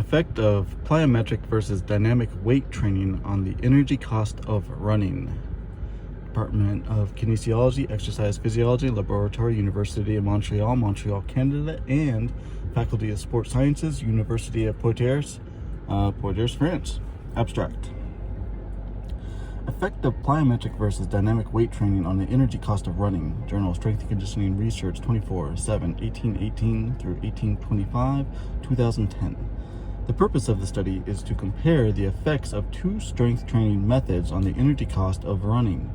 Effect of plyometric versus dynamic weight training on the energy cost of running. Department of Kinesiology, Exercise Physiology, Laboratory, University of Montreal, Montreal, Canada, and Faculty of Sports Sciences, University of Poitiers, Poitiers, France. Abstract. Effect of plyometric versus dynamic weight training on the energy cost of running. Journal of Strength and Conditioning Research 24/7, 1818 through 1825, 2010. The purpose of the study is to compare the effects of two strength training methods on the energy cost of running.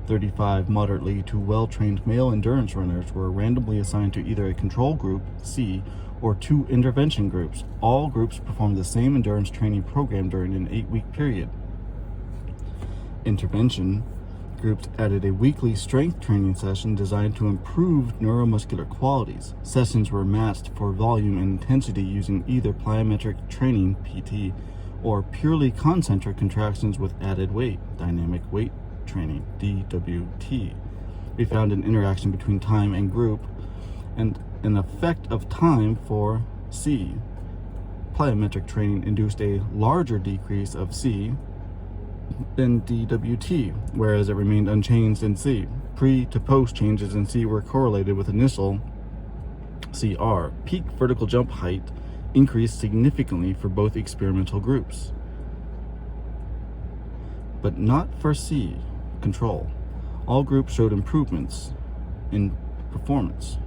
35 moderately to well-trained male endurance runners were randomly assigned to either a control group, C, or two intervention groups. All groups performed the same endurance training program during an 8-week period. Intervention groups added a weekly strength training session designed to improve neuromuscular qualities. Sessions were matched for volume and intensity using either plyometric training, PT, or purely concentric contractions with added weight, dynamic weight training, DWT. We found an interaction between time and group and an effect of time for C. Plyometric training induced a larger decrease of C than DWT, whereas it remained unchanged in C. Pre to post changes in C were correlated with initial CR. Peak vertical jump height increased significantly for both experimental groups, but not for C control. All groups showed improvements in performance.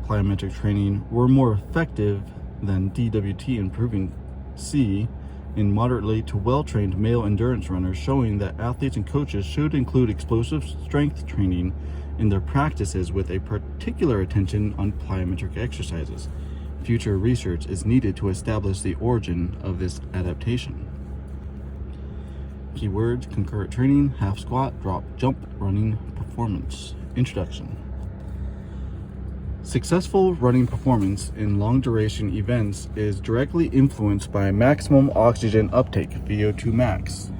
Plyometric training were more effective than DWT, improving C in moderately to well-trained male endurance runners, showing that athletes and coaches should include explosive strength training in their practices with a particular attention on plyometric exercises. Future research is needed to establish the origin of this adaptation. Keywords: concurrent training, half squat, drop, jump, running performance. Introduction. Successful running performance in long-duration events is directly influenced by maximum oxygen uptake, VO2 max.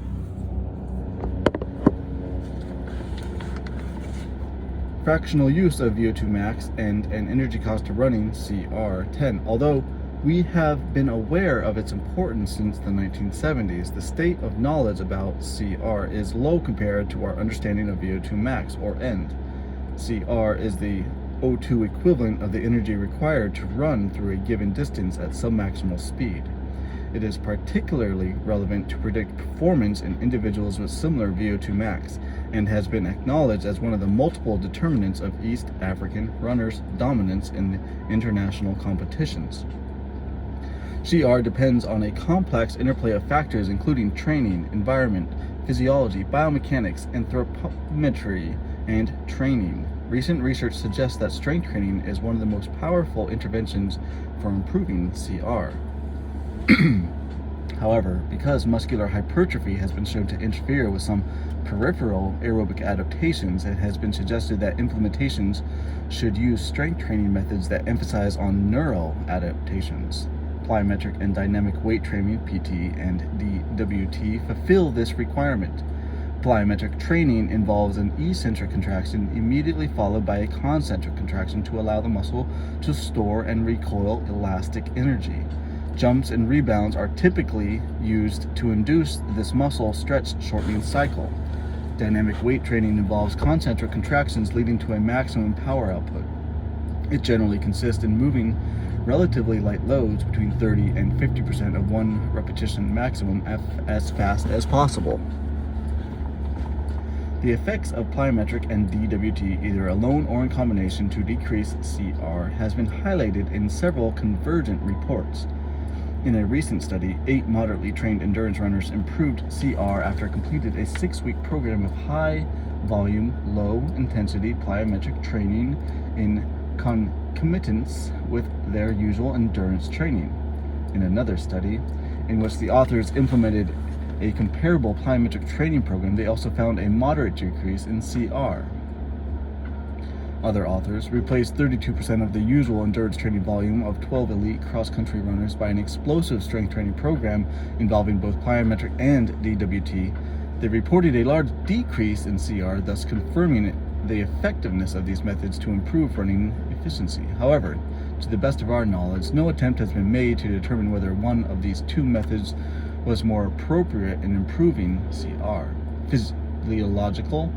Fractional use of VO2 max and an energy cost of running, CR10. Although we have been aware of its importance since the 1970s, the state of knowledge about CR is low compared to our understanding of VO2 max, or end. CR is the O2 equivalent of the energy required to run through a given distance at submaximal speed. It is particularly relevant to predict performance in individuals with similar VO2 max, and has been acknowledged as one of the multiple determinants of East African runners' dominance in international competitions. CR depends on a complex interplay of factors including training, environment, physiology, biomechanics, anthropometry, and training. Recent research suggests that strength training is one of the most powerful interventions for improving CR. However, because muscular hypertrophy has been shown to interfere with some peripheral aerobic adaptations, it has been suggested that implementations should use strength training methods that emphasize on neural adaptations. Plyometric and dynamic weight training, PT and DWT, fulfill this requirement. Plyometric training involves an eccentric contraction immediately followed by a concentric contraction to allow the muscle to store and recoil elastic energy. Jumps and rebounds are typically used to induce this muscle stretch shortening cycle. Dynamic weight training involves concentric contractions leading to a maximum power output. It generally consists in moving relatively light loads between 30 and 50% of one repetition maximum as fast as possible. The effects of plyometric and DWT, either alone or in combination to decrease CR, has been highlighted in several convergent reports. In a recent study, 8 moderately trained endurance runners improved CR after completed a 6-week program of high-volume, low-intensity plyometric training in concomitance with their usual endurance training. In another study, in which the authors implemented a comparable plyometric training program, they also found a moderate decrease in CR. Other authors replaced 32% of the usual endurance training volume of 12 elite cross-country runners by an explosive strength training program involving both plyometric and DWT. They reported a large decrease in CR, thus confirming the effectiveness of these methods to improve running efficiency. However, To the best of our knowledge, no attempt has been made to determine whether one of these two methods was more appropriate in improving CR. Physiological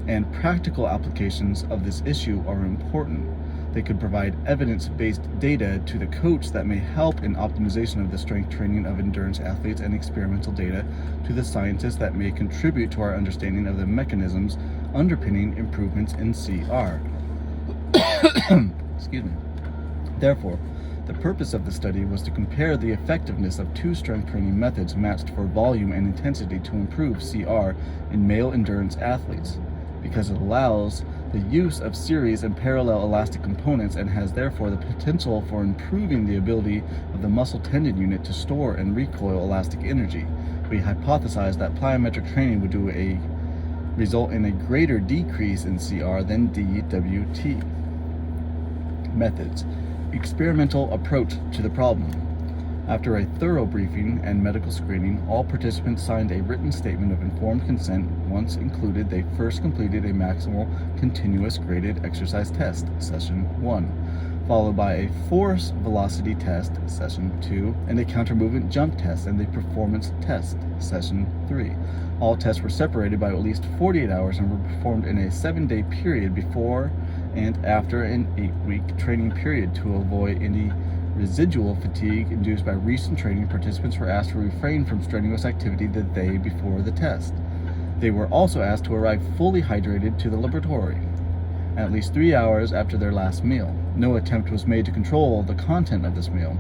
and practical applications of this issue are important. They could provide evidence-based data to the coach that may help in optimization of the strength training of endurance athletes, and experimental data to the scientists that may contribute to our understanding of the mechanisms underpinning improvements in CR. Excuse me. Therefore, the purpose of the study was to compare the effectiveness of two strength training methods matched for volume and intensity to improve CR in male endurance athletes, because it allows the use of series and parallel elastic components and has therefore the potential for improving the ability of the muscle tendon unit to store and recoil elastic energy. We hypothesized that plyometric training would result in a greater decrease in CR than DWT. Methods. Experimental approach to the problem. After a thorough briefing and medical screening, all participants signed a written statement of informed consent. Once included, they first completed a maximal continuous graded exercise test, session 1, followed by a force velocity test, session 2, and a counter movement jump test and the performance test, session 3. All tests were separated by at least 48 hours and were performed in a 7-day period before and after an 8-week training period. To avoid any residual fatigue induced by recent training, participants were asked to refrain from strenuous activity the day before the test. They were also asked to arrive fully hydrated to the laboratory at least 3 hours after their last meal. No attempt was made to control the content of this meal.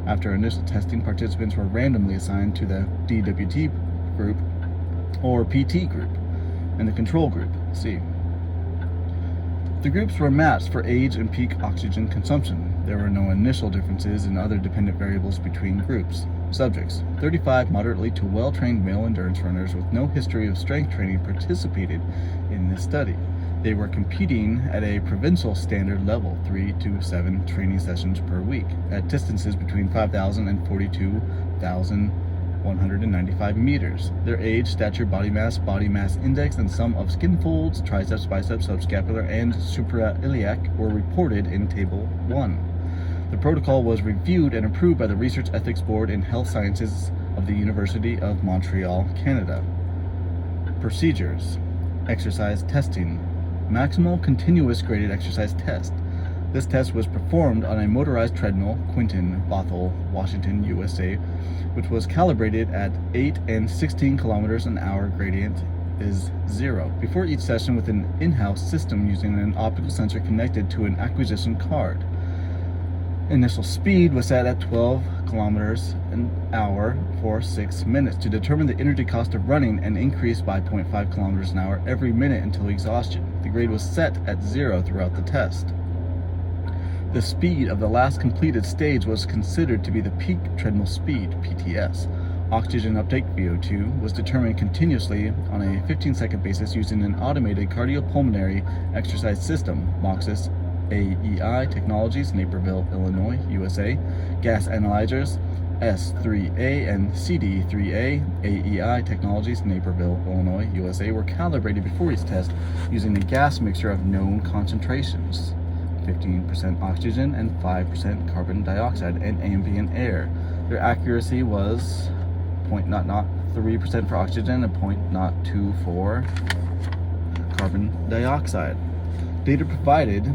After initial testing, participants were randomly assigned to the DWT group or PT group and the control group, C. The groups were matched for age and peak oxygen consumption. There were no initial differences in other dependent variables between groups. Subjects: 35 moderately to well-trained male endurance runners with no history of strength training participated in this study. They were competing at a provincial standard level, 3 to 7 training sessions per week, at distances between 5,000 and 42,195 meters. Their age, stature, body mass index, and sum of skin folds, triceps, biceps, subscapular, and suprailiac were reported in Table 1. The protocol was reviewed and approved by the Research Ethics Board in Health Sciences of the University of Montreal, Canada. Procedures. Exercise testing. Maximal continuous graded exercise test. This test was performed on a motorized treadmill, Quinton, Bothell, Washington, USA, which was calibrated at 8 and 16 kilometers an hour. Gradient is 0. Before each session with an in-house system using an optical sensor connected to an acquisition card. Initial speed was set at 12 kilometers an hour for 6 minutes to determine the energy cost of running, and increased by 0.5 kilometers an hour every minute until exhaustion. The grade was set at 0 throughout the test. The speed of the last completed stage was considered to be the peak treadmill speed, PTS. Oxygen uptake, VO2, was determined continuously on a 15-second basis using an automated cardiopulmonary exercise system, MOXIS AEI Technologies, Naperville, Illinois, USA. Gas analyzers, S3A and CD3A, AEI Technologies, Naperville, Illinois, USA, were calibrated before each test using a gas mixture of known concentrations, 15% oxygen and 5% carbon dioxide and ambient air. Their accuracy was 0.03% for oxygen and 0.02 for carbon dioxide. Data provided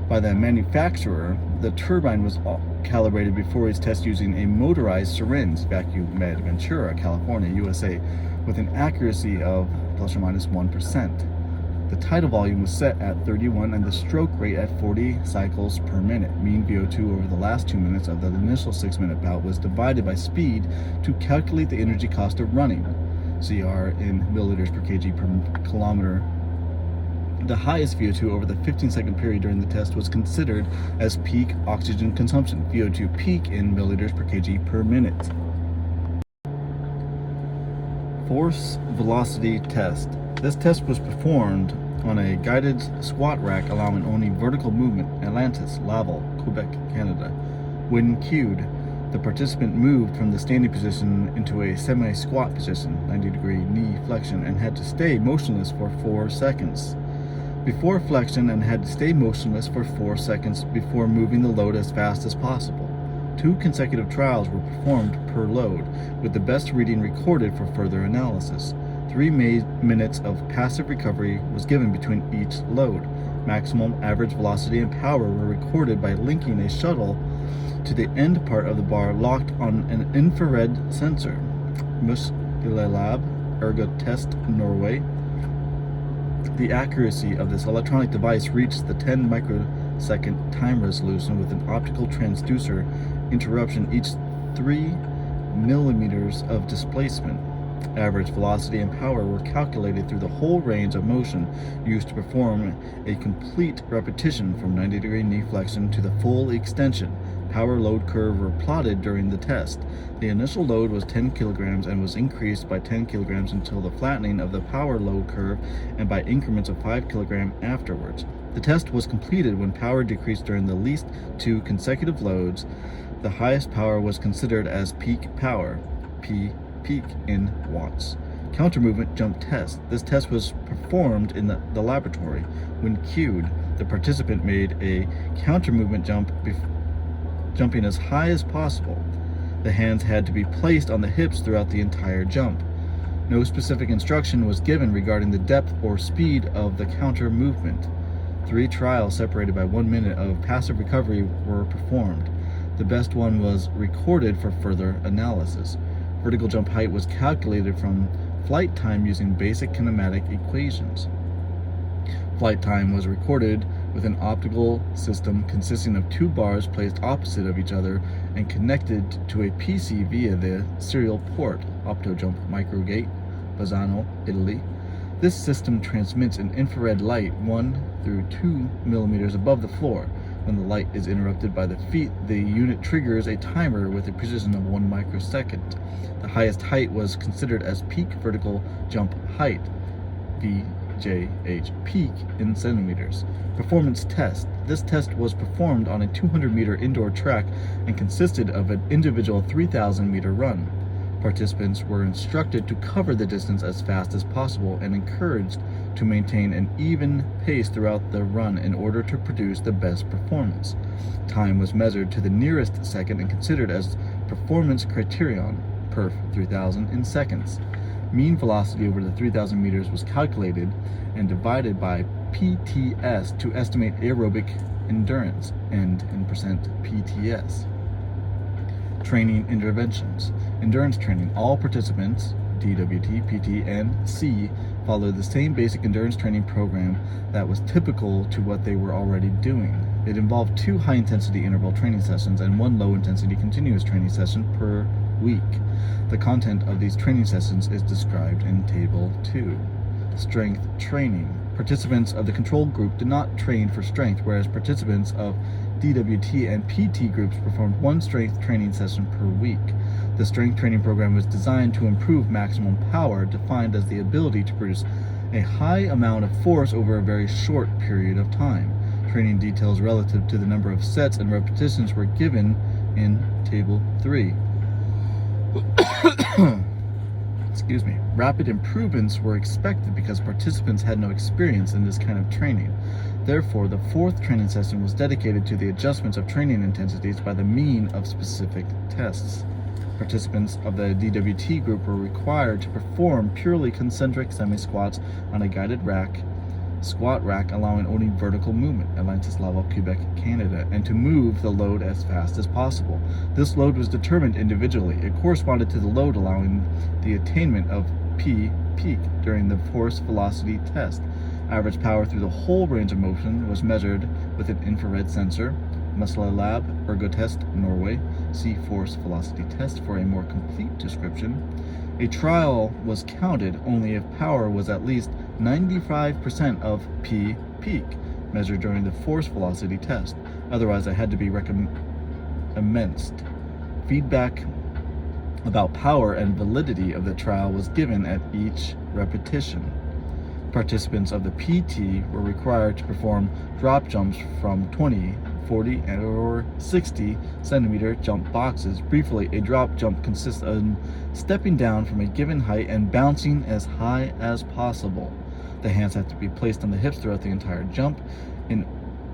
by the manufacturer. The turbine was calibrated before its test using a motorized syringe, Vacuum Med, Ventura, California, USA, with an accuracy of plus or minus 1%. The tidal volume was set at 31 and the stroke rate at 40 cycles per minute. Mean VO2 over the last 2 minutes of the initial 6-minute bout was divided by speed to calculate the energy cost of running, CR in milliliters per kg per kilometer. The highest VO2 over the 15-second period during the test was considered as peak oxygen consumption, VO2 peak in milliliters per kg per minute. Force velocity test. This test was performed on a guided squat rack allowing only vertical movement, Atlantis, Laval, Quebec, Canada. When cued, the participant moved from the standing position into a semi-squat position, 90-degree knee flexion, and had to stay motionless for 4 seconds. before flexion and had to stay motionless for 4 seconds before moving the load as fast as possible. 2 consecutive trials were performed per load, with the best reading recorded for further analysis. 3 minutes of passive recovery was given between each load. Maximum, average velocity, and power were recorded by linking a shuttle to the end part of the bar locked on an infrared sensor. Muskelab, Ergo Test, Norway. The accuracy of this electronic device reached the 10 microsecond time resolution with an optical transducer interruption each 3 millimeters of displacement. Average velocity and power were calculated through the whole range of motion used to perform a complete repetition from 90-degree knee flexion to the full extension. Power load curve were plotted during the test. The initial load was 10 kilograms and was increased by 10 kilograms until the flattening of the power load curve and by increments of 5 kilograms afterwards. The test was completed when power decreased during the least 2 consecutive loads. The highest power was considered as peak power, P peak in watts. Counter movement jump test. This test was performed in the laboratory. When cued, the participant made a counter movement jump jumping as high as possible. The hands had to be placed on the hips throughout the entire jump. No specific instruction was given regarding the depth or speed of the counter movement. 3 trials separated by 1 minute of passive recovery were performed. The best one was recorded for further analysis. Vertical jump height was calculated from flight time using basic kinematic equations. Flight time was recorded with an optical system consisting of 2 bars placed opposite of each other and connected to a PC via the serial port. Optojump microgate, Bazzano, Italy. This system transmits an infrared light 1 through 2 millimeters above the floor. When the light is interrupted by the feet, the unit triggers a timer with a precision of 1 microsecond. The highest height was considered as peak vertical jump height, VJH, peak in centimeters. Performance test. This test was performed on a 200-meter indoor track and consisted of an individual 3,000-meter run. Participants were instructed to cover the distance as fast as possible and encouraged to maintain an even pace throughout the run in order to produce the best performance. Time was measured to the nearest second and considered as performance criterion, perf 3000 in seconds. Mean velocity over the 3,000 meters was calculated and divided by PTS to estimate aerobic endurance, and in percent PTS. Training interventions. Endurance training. All participants, DWT, PT, and C, followed the same basic endurance training program that was typical to what they were already doing. It involved 2 high-intensity interval training sessions and 1 low-intensity continuous training session per week. The content of these training sessions is described in Table 2. Strength training. Participants of the control group did not train for strength, whereas participants of DWT and PT groups performed 1 strength training session per week. The strength training program was designed to improve maximum power, defined as the ability to produce a high amount of force over a very short period of time. Training details relative to the number of sets and repetitions were given in Table 3. Excuse me. Rapid improvements were expected because participants had no experience in this kind of training. Therefore, the 4th training session was dedicated to the adjustments of training intensities by the mean of specific tests. Participants of the DWT group were required to perform purely concentric semi-squats on a guided squat rack allowing only vertical movement, Atlantis Laval, Quebec, Canada, and to move the load as fast as possible. This load was determined individually. It corresponded to the load allowing the attainment of P peak during the force velocity test. Average power through the whole range of motion was measured with an infrared sensor. Muscle Lab, Ergo Test, Norway. See Force Velocity Test for a more complete description. A trial was counted only if power was at least 95% of P peak, measured during the force velocity test. Otherwise, it had to be recommenced. Feedback about power and validity of the trial was given at each repetition. Participants of the PT were required to perform drop jumps from 20, 40, or 60 centimeter jump boxes. Briefly, a drop jump consists of stepping down from a given height and bouncing as high as possible. The hands have to be placed on the hips throughout the entire jump. In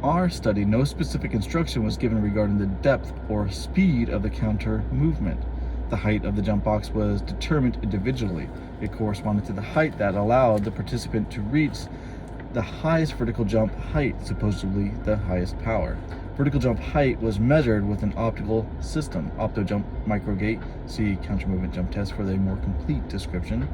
our study, no specific instruction was given regarding the depth or speed of the counter movement. The height of the jump box was determined individually. It corresponded to the height that allowed the participant to reach the highest vertical jump height, supposedly the highest power. Vertical jump height was measured with an optical system. Opto-jump microgate, see counter movement jump test for the more complete description.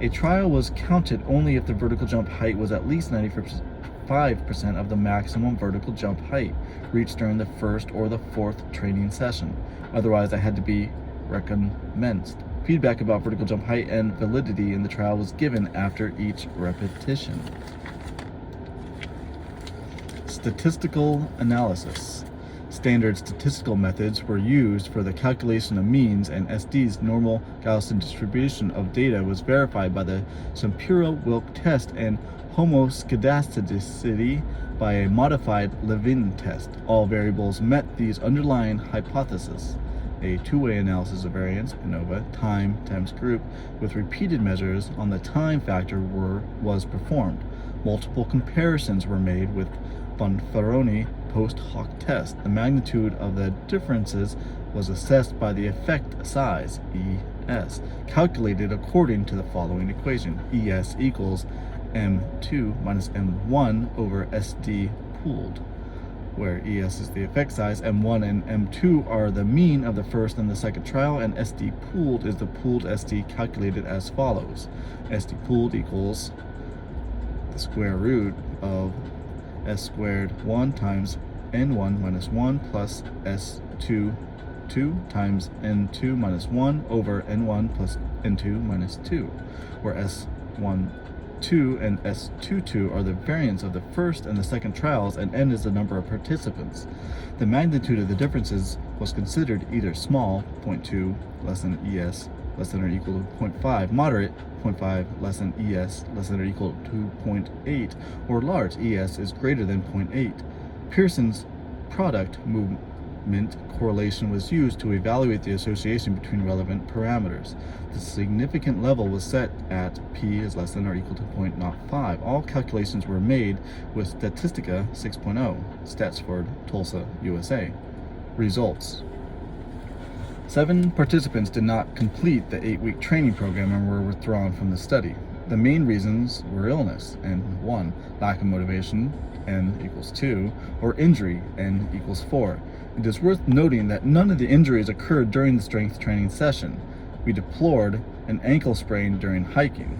A trial was counted only if the vertical jump height was at least 95% of the maximum vertical jump height reached during the first or the fourth training session. Otherwise, it had to be recommenced. Feedback about vertical jump height and validity in the trial was given after each repetition. Statistical analysis. Standard statistical methods were used for the calculation of means, and SD's normal Gaussian distribution of data was verified by the Shapiro-Wilk test and homoscedasticity by a modified Levin test. All variables met these underlying hypotheses. A two-way analysis of variance, ANOVA, time times group, with repeated measures on the time factor was performed. Multiple comparisons were made with Bonferroni post hoc test. The magnitude of the differences was assessed by the effect size, ES, calculated according to the following equation. ES equals M2 minus M1 over SD pooled, where ES is the effect size, M1 and M2 are the mean of the first and the second trial, and SD pooled is the pooled SD calculated as follows. SD pooled equals the square root of S squared 1 times N1 minus 1 plus S2 2 times N2 minus 1 over N1 plus N2 minus 2, where S1 2 and S22 are the variance of the first and the second trials, and N is the number of participants. The magnitude of the differences was considered either small, 0.2, less than ES, less than or equal to 0.5, moderate, 0.5, less than ES, less than or equal to 0.8, or large, ES is greater than 0.8. Pearson's product movement correlation was used to evaluate the association between relevant parameters. The significant level was set at P is less than or equal to 0.05. All calculations were made with Statistica 6.0, Statsford, Tulsa, USA. Results. 7 participants did not complete the 8-week training program and were withdrawn from the study. The main reasons were illness, N1, lack of motivation, N equals 2, or injury, N equals 4. It is worth noting that none of the injuries occurred during the strength training session. We deplored an ankle sprain during hiking,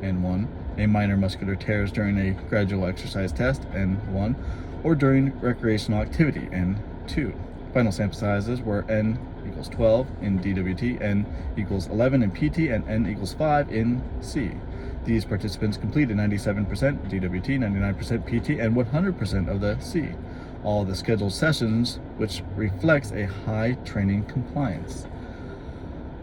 N1, a minor muscular tears during a gradual exercise test, N1, or during recreational activity, N2. Final sample sizes were N equals 12 in DWT, N equals 11 in PT, and N equals 5 in C. These participants completed 97% DWT, 99% PT, and 100% of the C. All the scheduled sessions, which reflects a high training compliance.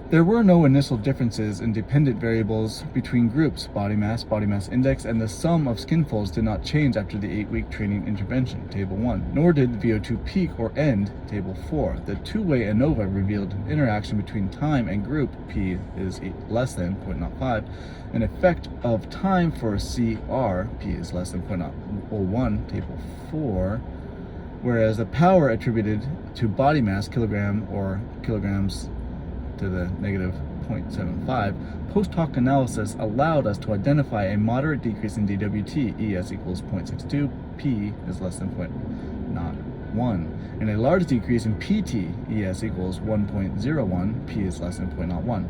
There were no initial differences in dependent variables between groups. Body mass index, and the sum of skin folds did not change after the 8-week training intervention, Table 1, nor did VO2 peak or end, Table 4. The two-way ANOVA revealed an interaction between time and group, P is less than 0.05, an effect of time for CR, P is less than 0.01, Table 4, whereas the power attributed to body mass, kilogram or kilograms to the negative 0.75, post hoc analysis allowed us to identify a moderate decrease in DWT, ES equals 0.62, P is less than 0.01, and a large decrease in PT, ES equals 1.01, P is less than 0.01.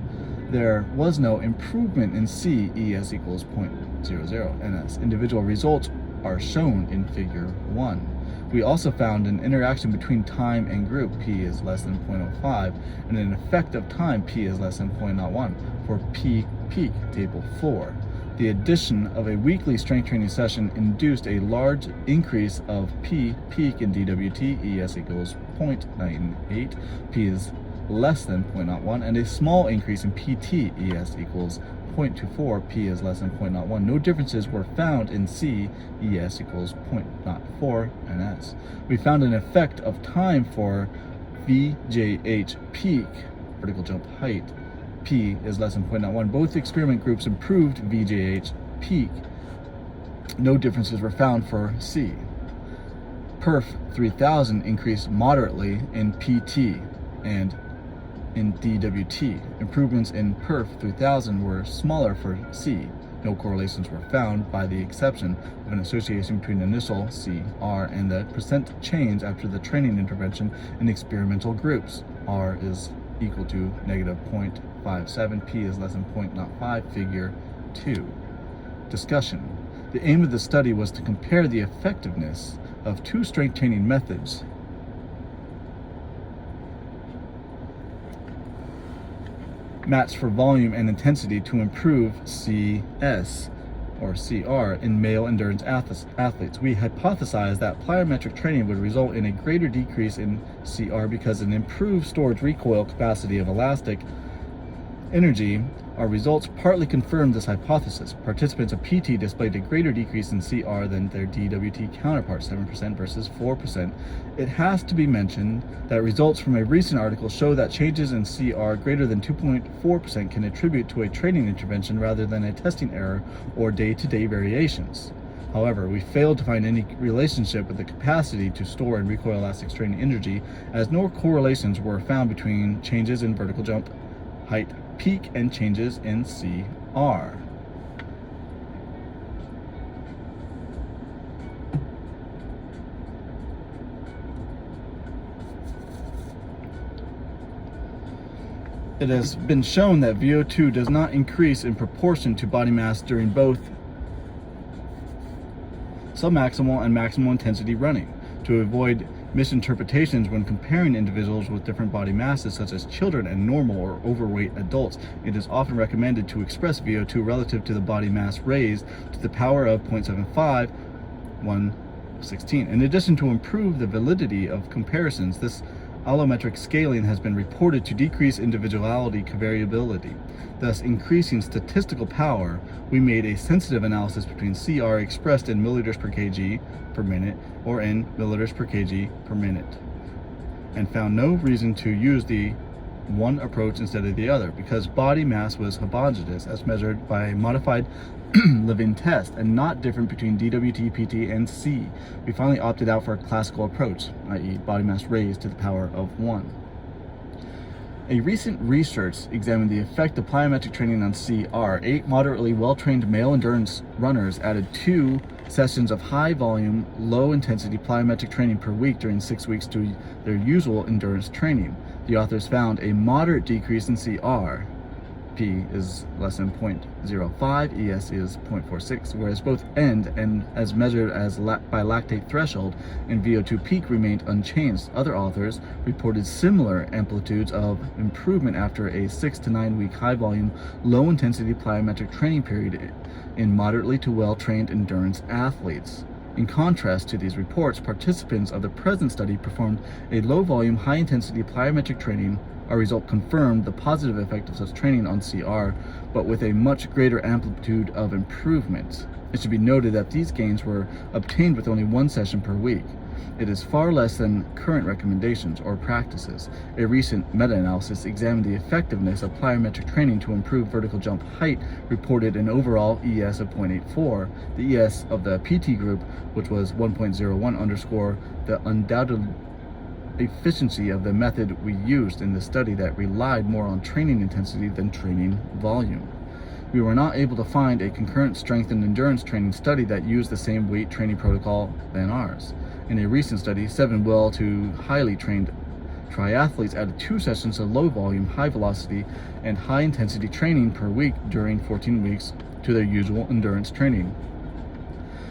There was no improvement in C, ES equals 0.00, NS. Individual results are shown in Figure 1. We also found an interaction between time and group, P is less than 0.05, and an effect of time, P is less than 0.01, for P peak, Table 4. The addition of a weekly strength training session induced a large increase of P peak in DWT, ES equals 0.98, P is less than 0.01, and a small increase in PT, ES equals 0.24, P is less than 0.01. No differences were found in C, ES equals 0.04, NS. We found an effect of time for VJH peak, vertical jump height, P is less than 0.01. Both experiment groups improved VJH peak No differences were found for C. Perf 3000 increased moderately in PT and in DWT. Improvements in Perf 3000 were smaller for C. No correlations were found, by the exception of an association between initial CR and the percent change after the training intervention in experimental groups. R is equal to negative 0.57, P is less than 0.05, figure 2. Discussion. The aim of the study was to compare the effectiveness of two strength training methods. Matched for volume and intensity to improve CS or CR in male endurance athletes. We hypothesized that plyometric training would result in a greater decrease in CR because an improved storage recoil capacity of elastic energy. Our results partly confirmed this hypothesis. Participants of PT displayed a greater decrease in CR than their DWT counterparts, 7% versus 4%. It has to be mentioned that results from a recent article show that changes in CR greater than 2.4% can attribute to a training intervention rather than a testing error or day-to-day variations. However, we failed to find any relationship with the capacity to store and recoil elastic strain energy, as no correlations were found between changes in vertical jump height peak and changes in CR. It has been shown that VO2 does not increase in proportion to body mass during both submaximal and maximal intensity running. To avoid misinterpretations when comparing individuals with different body masses, such as children and normal or overweight adults, it is often recommended to express VO2 relative to the body mass raised to the power of 0.75, 1/16. In addition, to improve the validity of comparisons, this allometric scaling has been reported to decrease individuality variability, thus increasing statistical power. We made a sensitive analysis between CR expressed in milliliters per kg per minute or in milliliters per kg per minute, and found no reason to use the one approach instead of the other, because body mass was homogeneous as measured by a modified living test and not different between DWT, PT, and C. We finally opted out for a classical approach, i.e. body mass raised to the power of 1. A recent research examined the effect of plyometric training on CR. 8 moderately well-trained male endurance runners added 2 sessions of high-volume, low-intensity plyometric training per week during 6 weeks to their usual endurance training. The authors found a moderate decrease in CR. P is less than 0.05, ES is 0.46, whereas both end and as measured as by lactate threshold and VO2 peak remained unchanged. Other authors reported similar amplitudes of improvement after a 6 to 9 week high volume, low intensity plyometric training period in moderately to well-trained endurance athletes. In contrast to these reports, participants of the present study performed a low volume, high intensity plyometric training. Our result confirmed the positive effect of such training on CR, but with a much greater amplitude of improvement. It should be noted that these gains were obtained with only 1 session per week. It is far less than current recommendations or practices. A recent meta-analysis examined the effectiveness of plyometric training to improve vertical jump height, reported an overall ES of 0.84. The ES of the PT group, which was 1.01, underscore the undoubted efficiency of the method we used in the study that relied more on training intensity than training volume. We were not able to find a concurrent strength and endurance training study that used the same weight training protocol than ours. In a recent study, 7 well to highly trained triathletes added 2 sessions of low volume, high velocity, and high intensity training per week during 14 weeks to their usual endurance training.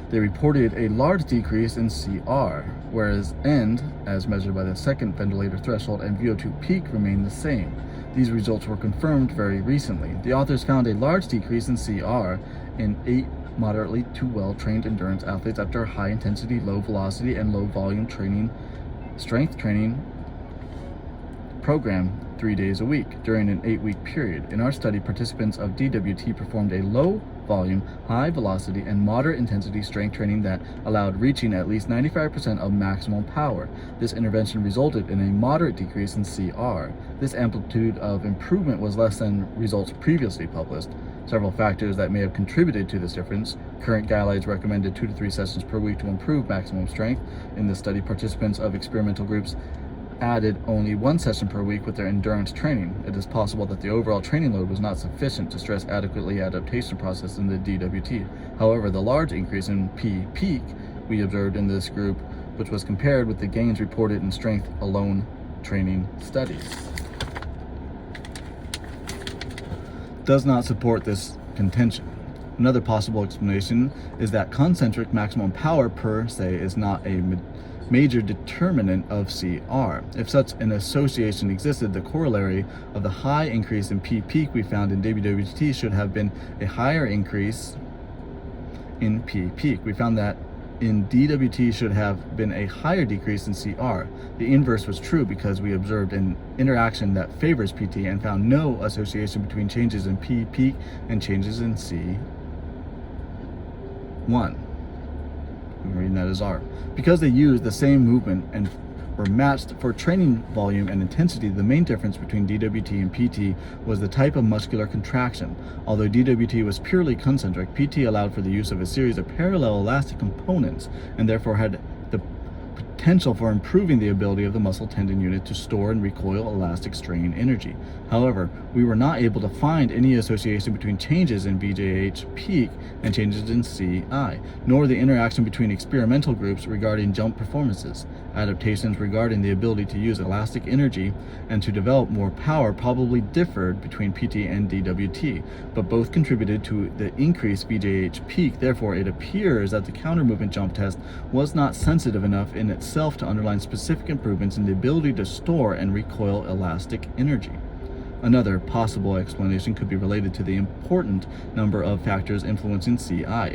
They reported a large decrease in CR, whereas end, as measured by the second ventilator threshold, and VO2 peak remained the same. These results were confirmed very recently. The authors found a large decrease in CR in 8 moderately to well-trained endurance athletes after a high-intensity, low-velocity, and low-volume strength training program 3 days a week during an 8-week period. In our study, participants of DWT performed a low volume, high velocity, and moderate intensity strength training that allowed reaching at least 95% of maximal power. This intervention resulted in a moderate decrease in CR. This amplitude of improvement was less than results previously published. Several factors that may have contributed to this difference. Current guidelines recommended 2 to 3 sessions per week to improve maximum strength. In the study, participants of experimental groups added only 1 session per week with their endurance training. It is possible that the overall training load was not sufficient to stress adequately adaptation process in the DWT. However, the large increase in P peak we observed in this group, which was compared with the gains reported in strength alone training studies, does not support this contention. Another possible explanation is that concentric maximum power per se is not a major determinant of CR. If such an association existed, the corollary of the high increase in P peak we found in WWT should have been a higher increase in P peak. We found that in DWT should have been a higher decrease in CR. The inverse was true because we observed an interaction that favors PT and found no association between changes in P peak and changes in C1. I'm reading that as R. Because they used the same movement and were matched for training volume and intensity, the main difference between DWT and PT was the type of muscular contraction. Although DWT was purely concentric, PT allowed for the use of a series of parallel elastic components and therefore had the potential for improving the ability of the muscle tendon unit to store and recoil elastic strain energy. However, we were not able to find any association between changes in VJH peak and changes in CI, nor the interaction between experimental groups regarding jump performances. Adaptations regarding the ability to use elastic energy and to develop more power probably differed between PT and DWT, but both contributed to the increased VJH peak. Therefore, it appears that the counter movement jump test was not sensitive enough in itself to underline specific improvements in the ability to store and recoil elastic energy. Another possible explanation could be related to the important number of factors influencing CI.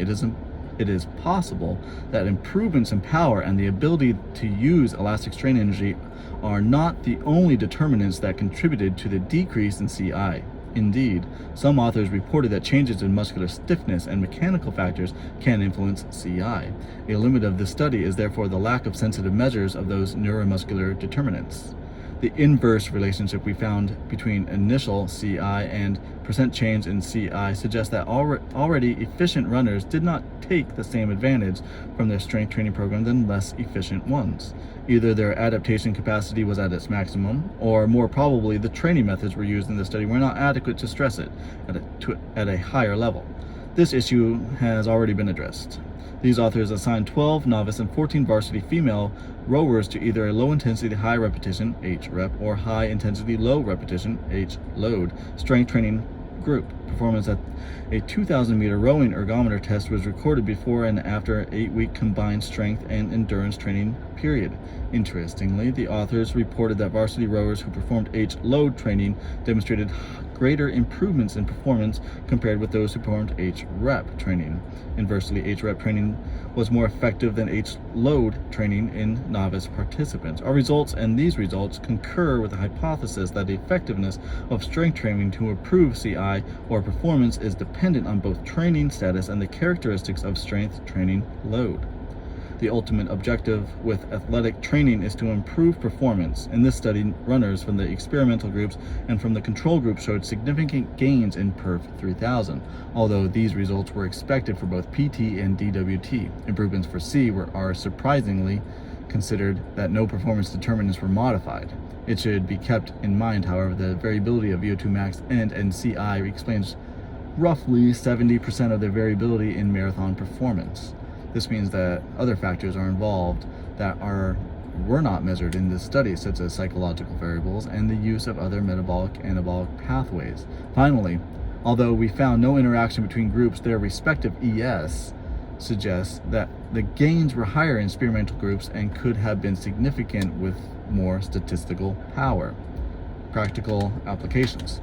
It is possible that improvements in power and the ability to use elastic strain energy are not the only determinants that contributed to the decrease in CI. Indeed, some authors reported that changes in muscular stiffness and mechanical factors can influence CI. A limit of this study is therefore the lack of sensitive measures of those neuromuscular determinants. The inverse relationship we found between initial CI and percent change in CI suggests that already efficient runners did not take the same advantage from their strength training program than less efficient ones. Either their adaptation capacity was at its maximum, or more probably the training methods were used in the study were not adequate to stress it at a higher level. This issue has already been addressed. These authors assigned 12 novice and 14 varsity female rowers to either a low-intensity high repetition, H-rep, or high-intensity low repetition, H-load, strength training group. Performance at a 2,000-meter rowing ergometer test was recorded before and after an 8-week combined strength and endurance training period. Interestingly, the authors reported that varsity rowers who performed H-load training demonstrated greater improvements in performance compared with those who performed H-rep training. Inversely, H-rep training was more effective than H-load training in novice participants. Our results and these results concur with the hypothesis that the effectiveness of strength training to improve CI or performance is dependent on both training status and the characteristics of strength training load. The ultimate objective with athletic training is to improve performance. In this study, runners from the experimental groups and from the control group showed significant gains in Perf 3000, although these results were expected for both PT and DWT. Improvements for C are surprisingly considered that no performance determinants were modified. It should be kept in mind, however, the variability of VO2 max and NCI explains roughly 70% of the variability in marathon performance. This means that other factors are involved that were not measured in this study, such as psychological variables and the use of other metabolic-anabolic pathways. Finally, although we found no interaction between groups, their respective ES suggests that the gains were higher in experimental groups and could have been significant with more statistical power. Practical applications.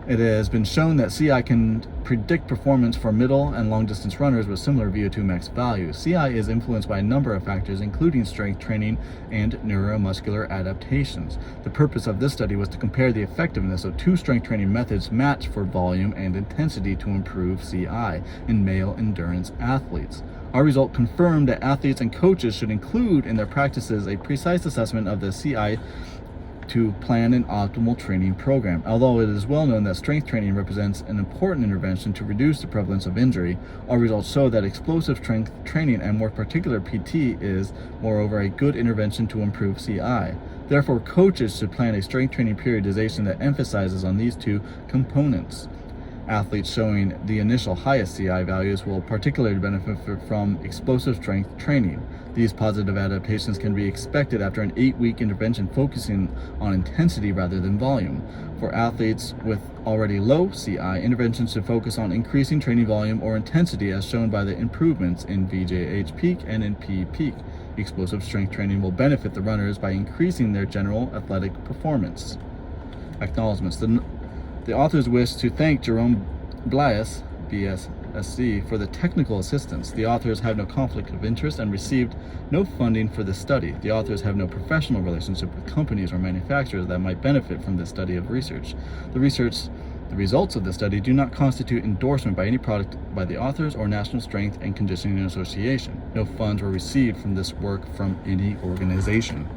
It has been shown that CI can predict performance for middle and long distance runners with similar VO2 max values. CI is influenced by a number of factors, including strength training and neuromuscular adaptations. The purpose of this study was to compare the effectiveness of two strength training methods matched for volume and intensity to improve CI in male endurance athletes. Our result confirmed that athletes and coaches should include in their practices a precise assessment of the CI to plan an optimal training program. Although it is well known that strength training represents an important intervention to reduce the prevalence of injury, our results show that explosive strength training, and more particular PT, is, moreover, a good intervention to improve CI. Therefore, coaches should plan a strength training periodization that emphasizes on these two components. Athletes showing the initial highest CI values will particularly benefit from explosive strength training. These positive adaptations can be expected after an 8-week intervention focusing on intensity rather than volume. For athletes with already low CI, interventions should focus on increasing training volume or intensity, as shown by the improvements in VJH peak and in P peak. Explosive strength training will benefit the runners by increasing their general athletic performance. Acknowledgements. The authors wish to thank Jerome Blias, BSSC, for the technical assistance. The authors have no conflict of interest and received no funding for this study. The authors have no professional relationship with companies or manufacturers that might benefit from this study of research. The results of the study do not constitute endorsement by any product by the authors or National Strength and Conditioning Association. No funds were received from this work from any organization.